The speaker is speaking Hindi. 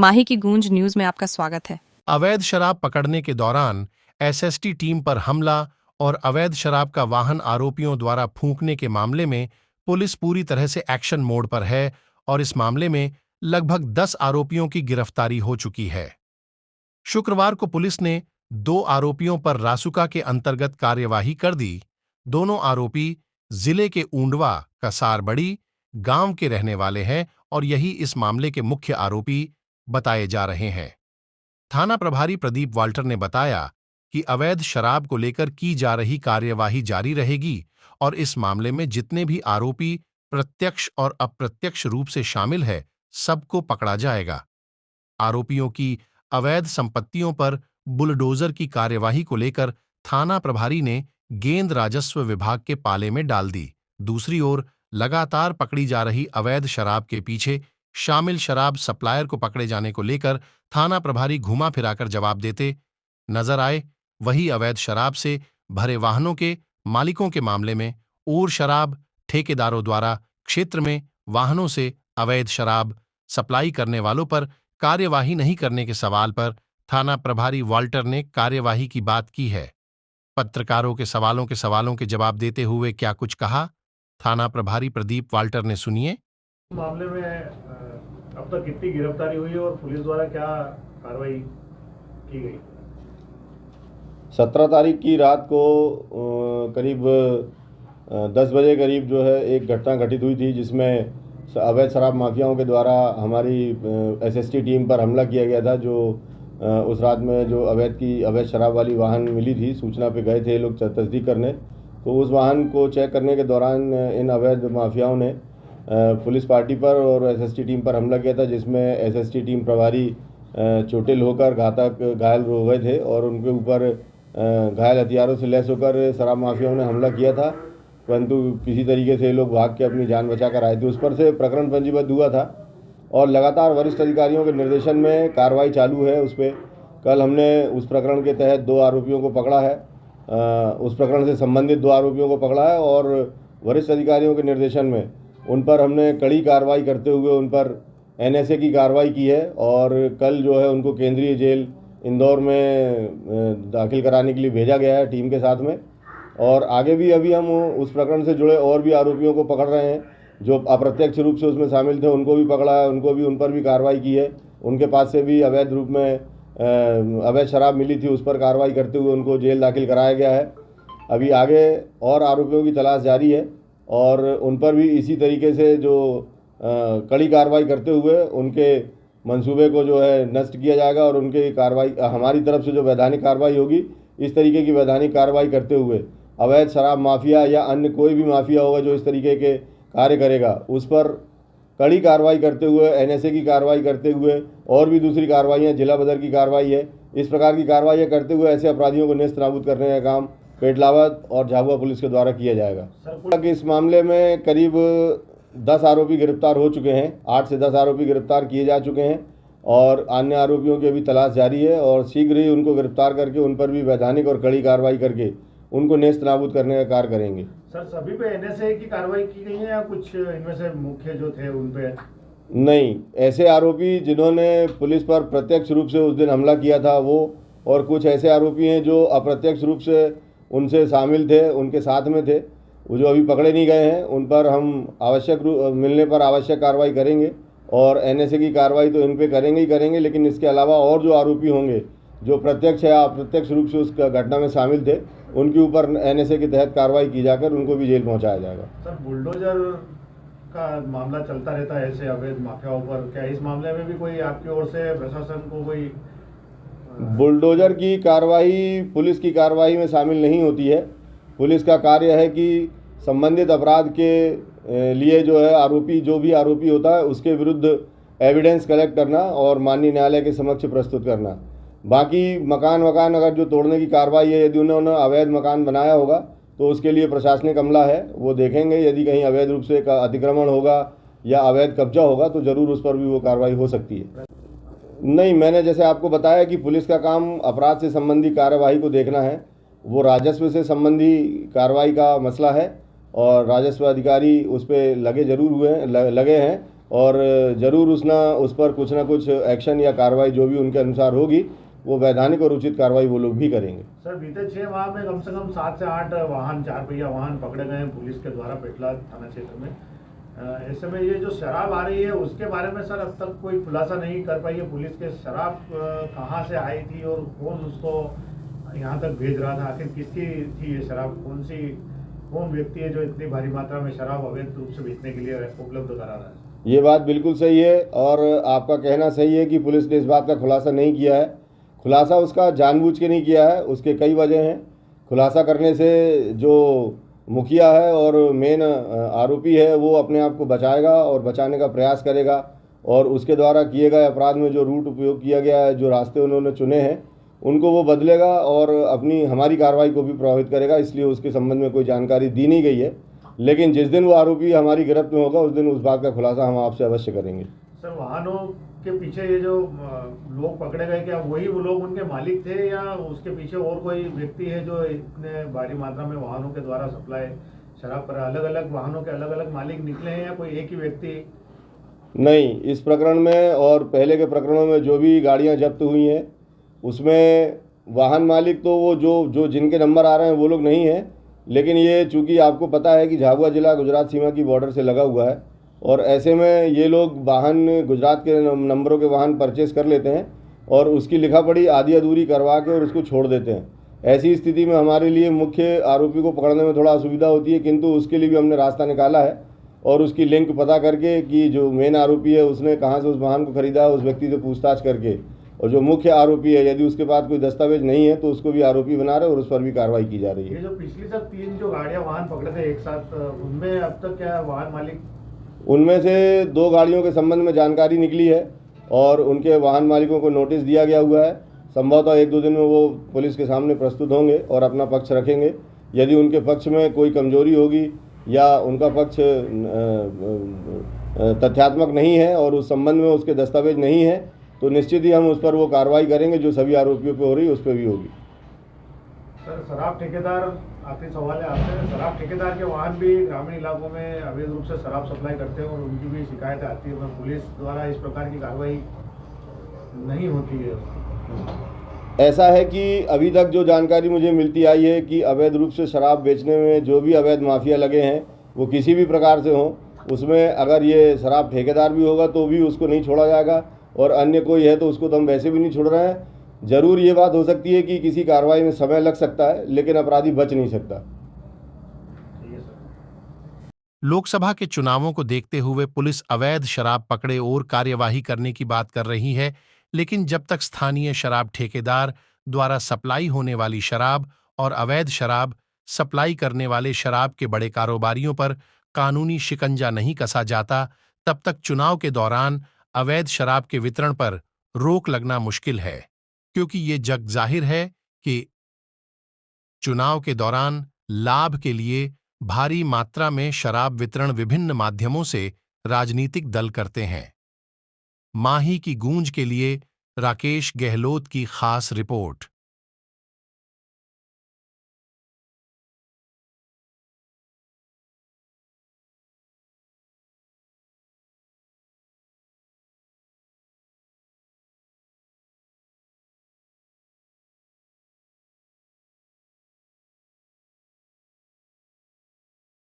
माही की गूंज न्यूज में आपका स्वागत है। अवैध शराब पकड़ने के दौरान एसएसटी टीम पर हमला और अवैध शराब का वाहन आरोपियों द्वारा फूंकने के मामले में पुलिस पूरी तरह से एक्शन मोड पर है और इस मामले में लगभग 10 आरोपियों की गिरफ्तारी हो चुकी है। शुक्रवार को पुलिस ने 2 आरोपियों पर रासुका के अंतर्गत कार्यवाही कर दी। दोनों आरोपी जिले के ऊंडवा कसारबड़ी गांव के रहने वाले हैं और यही इस मामले के मुख्य आरोपी बताए जा रहे हैं। थाना प्रभारी प्रदीप वाल्टर ने बताया कि अवैध शराब को लेकर की जा रही कार्यवाही जारी रहेगी और इस मामले में जितने भी आरोपी प्रत्यक्ष और अप्रत्यक्ष रूप से शामिल है, सबको पकड़ा जाएगा। आरोपियों की अवैध संपत्तियों पर बुलडोजर की कार्यवाही को लेकर थाना प्रभारी ने गेंद राजस्व विभाग के पाले में डाल दी। दूसरी ओर लगातार पकड़ी जा रही अवैध शराब के पीछे शामिल शराब सप्लायर को पकड़े जाने को लेकर थाना प्रभारी घुमा फिराकर जवाब देते नजर आए। वही अवैध शराब से भरे वाहनों के मालिकों के मामले में और शराब ठेकेदारों द्वारा क्षेत्र में वाहनों से अवैध शराब सप्लाई करने वालों पर कार्यवाही नहीं करने के सवाल पर थाना प्रभारी वाल्टर ने कार्यवाही की बात की है। पत्रकारों के सवालों के जवाब देते हुए क्या कुछ कहा, थाना प्रभारी प्रदीप वाल्टर ने सुनिए। मामले में अब तक कितनी गिरफ्तारी हुई है और पुलिस द्वारा क्या कार्रवाई की गई? 17 तारीख की रात को करीब 10 बजे करीब जो है एक घटना घटित हुई थी जिसमें अवैध शराब माफियाओं के द्वारा हमारी एसएसटी टीम पर हमला किया गया था। जो उस रात में जो अवैध शराब वाली वाहन मिली थी, सूचना पे गए थे लोग तस्दीक करने, तो उस वाहन को चेक करने के दौरान इन अवैध माफियाओं ने पुलिस पार्टी पर और एसएसटी टीम पर हमला किया था, जिसमें एसएसटी टीम प्रभारी चोटिल होकर घातक घायल हो गए थे और उनके ऊपर घायल हथियारों से लैस होकर शराब माफियाओं ने हमला किया था, परंतु किसी तरीके से लोग भाग के अपनी जान बचा कर आए थे। उस पर से प्रकरण पंजीबद्ध हुआ था और लगातार वरिष्ठ अधिकारियों के निर्देशन में कार्रवाई चालू है उस पर। कल हमने उस प्रकरण के तहत 2 आरोपियों को पकड़ा है, उस प्रकरण से संबंधित 2 आरोपियों को पकड़ा है और वरिष्ठ अधिकारियों के निर्देशन में उन पर हमने कड़ी कार्रवाई करते हुए उन पर एनएसए की कार्रवाई की है और कल जो है उनको केंद्रीय जेल इंदौर में दाखिल कराने के लिए भेजा गया है टीम के साथ में। और आगे भी अभी हम उस प्रकरण से जुड़े और भी आरोपियों को पकड़ रहे हैं जो अप्रत्यक्ष रूप से उसमें शामिल थे, उनको भी पकड़ा है, उन पर भी कार्रवाई की है। उनके पास से भी अवैध रूप में अवैध शराब मिली थी, उस पर कार्रवाई करते हुए उनको जेल दाखिल कराया गया है। अभी आगे और आरोपियों की तलाश जारी है और उन पर भी इसी तरीके से जो कड़ी कार्रवाई करते हुए उनके मंसूबे को जो है नष्ट किया जाएगा और उनकी कार्रवाई हमारी तरफ से जो वैधानिक कार्रवाई होगी, इस तरीके की वैधानिक कार्रवाई करते हुए अवैध शराब माफिया या अन्य कोई भी माफिया होगा जो इस तरीके के कार्य करेगा, उस पर कड़ी कार्रवाई करते हुए एनएसए की कार्रवाई करते हुए और भी दूसरी कार्रवाइयाँ, जिला बदर की कार्रवाई है, इस प्रकार की कार्रवाइयाँ करते हुए ऐसे अपराधियों को नेस्त नाबूद करने का काम पेटलावद और झाबुआ पुलिस के द्वारा किया जाएगा। इस मामले में करीब 10 आरोपी गिरफ्तार हो चुके हैं, 8 से 10 आरोपी गिरफ्तार किए जा चुके हैं और अन्य आरोपियों की अभी तलाश जारी है और शीघ्र ही उनको गिरफ्तार करके उन पर भी वैधानिक और कड़ी कार्रवाई करके उनको नेस्त नाबूद करने का कार्य करेंगे। सर, सभी पे एनएसए की कार्रवाई की गई है या कुछ इनमें से मुख्य जो थे उन पे? नहीं, ऐसे आरोपी जिन्होंने पुलिस पर प्रत्यक्ष रूप से उस दिन हमला किया था वो, और कुछ ऐसे आरोपी हैं जो अप्रत्यक्ष रूप से उनसे शामिल थे, उनके साथ में थे, वो जो अभी पकड़े नहीं गए हैं, उन पर हम आवश्यक मिलने पर आवश्यक कार्रवाई करेंगे और एनएसए की कार्रवाई तो इन पे करेंगे ही करेंगे, लेकिन इसके अलावा और जो आरोपी होंगे जो प्रत्यक्ष या अप्रत्यक्ष रूप से उस घटना में शामिल थे, उनके ऊपर एनएसए के तहत कार्रवाई की जाकर उनको भी जेल पहुंचाया जाएगा। सर, बुलडोजर का मामला चलता रहता है ऐसे अवैध माफियाओं पर, क्या इस मामले में भी कोई आपकी ओर से प्रशासन को कोई? बुलडोजर की कार्रवाई पुलिस की कार्रवाई में शामिल नहीं होती है। पुलिस का कार्य है कि संबंधित अपराध के लिए जो है आरोपी, जो भी आरोपी होता है उसके विरुद्ध एविडेंस कलेक्ट करना और माननीय न्यायालय के समक्ष प्रस्तुत करना। बाकी मकान अगर जो तोड़ने की कार्रवाई है, यदि उन्होंने अवैध मकान बनाया होगा तो उसके लिए प्रशासनिक अमला है, वो देखेंगे। यदि कहीं अवैध रूप से अतिक्रमण होगा या अवैध कब्जा होगा तो ज़रूर उस पर भी वो कार्रवाई हो सकती है। नहीं, मैंने जैसे आपको बताया कि पुलिस का काम अपराध से संबंधी कार्यवाही को देखना है, वो राजस्व से संबंधी कार्रवाई का मसला है और राजस्व अधिकारी उस पर लगे हैं, और ज़रूर उस पर कुछ ना कुछ एक्शन या कार्रवाई जो भी उनके अनुसार होगी वो वैधानिक और उचित कार्रवाई वो लोग भी करेंगे। सर बीते 6 माह में कम से कम 7 से 8 वाहन 4 पहिया वाहन पकड़े गए हैं पुलिस के द्वारा पेटला थाना क्षेत्र में। ऐसे में ये जो शराब आ रही है उसके बारे में सर अब तक कोई खुलासा नहीं कर पाई है पुलिस के। शराब कहाँ से आई थी और कौन उसको यहाँ तक भेज रहा था, आखिर किसकी थी ये शराब, कौन व्यक्ति है जो इतनी भारी मात्रा में शराब अवैध रूप से बेचने के लिए उपलब्ध करा रहा है। ये बात बिल्कुल सही है और आपका कहना सही है कि पुलिस ने इस बात का खुलासा नहीं किया है। खुलासा उसका जानबूझ के नहीं किया है, उसके कई वजह हैं। खुलासा करने से जो मुखिया है और मेन आरोपी है वो अपने आप को बचाएगा और बचाने का प्रयास करेगा और उसके द्वारा किए गए अपराध में जो रूट उपयोग किया गया है, जो रास्ते उन्होंने चुने हैं, उनको वो बदलेगा और अपनी हमारी कार्रवाई को भी प्रभावित करेगा। इसलिए उसके संबंध में कोई जानकारी दी नहीं गई है, लेकिन जिस दिन वो आरोपी हमारी गिरफ्त में होगा उस दिन उस बात का खुलासा हम आपसे अवश्य करेंगे। सर वाहनों के पीछे ये जो लोग पकड़े गए, क्या वही वो लोग उनके मालिक थे या उसके पीछे और कोई व्यक्ति है जो इतने भारी मात्रा में वाहनों के द्वारा सप्लाई शराब पर अलग अलग वाहनों के अलग अलग मालिक निकले हैं या कोई एक ही व्यक्ति? नहीं, इस प्रकरण में और पहले के प्रकरणों में जो भी गाड़ियां जब्त हुई हैं उसमें वाहन मालिक तो वो जो जिनके नंबर आ रहे हैं वो लोग नहीं हैं, लेकिन ये चूंकि आपको पता है कि झाबुआ जिला गुजरात सीमा की बॉर्डर से लगा हुआ है और ऐसे में ये लोग वाहन गुजरात के नंबरों के वाहन परचेस कर लेते हैं और उसकी लिखा पढ़ी आधी अधूरी करवा के और उसको छोड़ देते हैं। ऐसी स्थिति में हमारे लिए मुख्य आरोपी को पकड़ने में थोड़ा असुविधा होती है, किंतु उसके लिए भी हमने रास्ता निकाला है और उसकी लिंक पता करके कि जो मेन आरोपी है उसने कहाँ से उस वाहन को खरीदा है उस व्यक्ति से पूछताछ करके, और जो मुख्य आरोपी है यदि उसके पास कोई दस्तावेज नहीं है तो उसको भी आरोपी बना रहे और उस पर भी कार्रवाई की जा रही है। ये जो पिछली सर 3 जो गाड़ियां वाहन पकड़े थे एक साथ, उनमें अब तक क्या वाहन मालिक? उनमें से 2 गाड़ियों के संबंध में जानकारी निकली है और उनके वाहन मालिकों को नोटिस दिया गया हुआ है। संभवतः 1-2 दिन में वो पुलिस के सामने प्रस्तुत होंगे और अपना पक्ष रखेंगे। यदि उनके पक्ष में कोई कमजोरी होगी या उनका पक्ष तथ्यात्मक नहीं है और उस संबंध में उसके दस्तावेज नहीं है तो निश्चित ही हम उस पर वो कार्रवाई करेंगे जो सभी आरोपियों पे हो रही है उस पर भी होगी। सर शराब ठेकेदार, आखिरी सवाल है आपसे, शराब ठेकेदार के वाहन भी ग्रामीण इलाकों में अवैध रूप से शराब सप्लाई करते हैं और उनकी भी शिकायतें आती है, पर पुलिस द्वारा इस प्रकार की कार्रवाई नहीं होती है। ऐसा है कि अभी तक जो जानकारी मुझे मिलती आई है कि अवैध रूप से शराब बेचने में जो भी अवैध माफिया लगे हैं वो किसी भी प्रकार से हों, उसमें अगर ये शराब ठेकेदार भी होगा तो भी उसको नहीं छोड़ा जाएगा और अन्य कोई है तो उसको तो हम वैसे भी नहीं छोड़ रहे हैं। जरूर ये बात हो सकती है कि किसी कार्रवाई में समय लग सकता है, लेकिन अपराधी बच नहीं सकता। लोकसभा के चुनावों को देखते हुए पुलिस अवैध शराब पकड़े और कार्यवाही करने की बात कर रही है, लेकिन जब तक स्थानीय शराब ठेकेदार द्वारा सप्लाई होने वाली शराब और अवैध शराब सप्लाई करने वाले शराब के बड़े कारोबारियों पर कानूनी शिकंजा नहीं कसा जाता, तब तक चुनाव के दौरान अवैध शराब के वितरण पर रोक लगना मुश्किल है, क्योंकि ये जग जाहिर है कि चुनाव के दौरान लाभ के लिए भारी मात्रा में शराब वितरण विभिन्न माध्यमों से राजनीतिक दल करते हैं। माही की गूंज के लिए राकेश गहलोत की खास रिपोर्ट।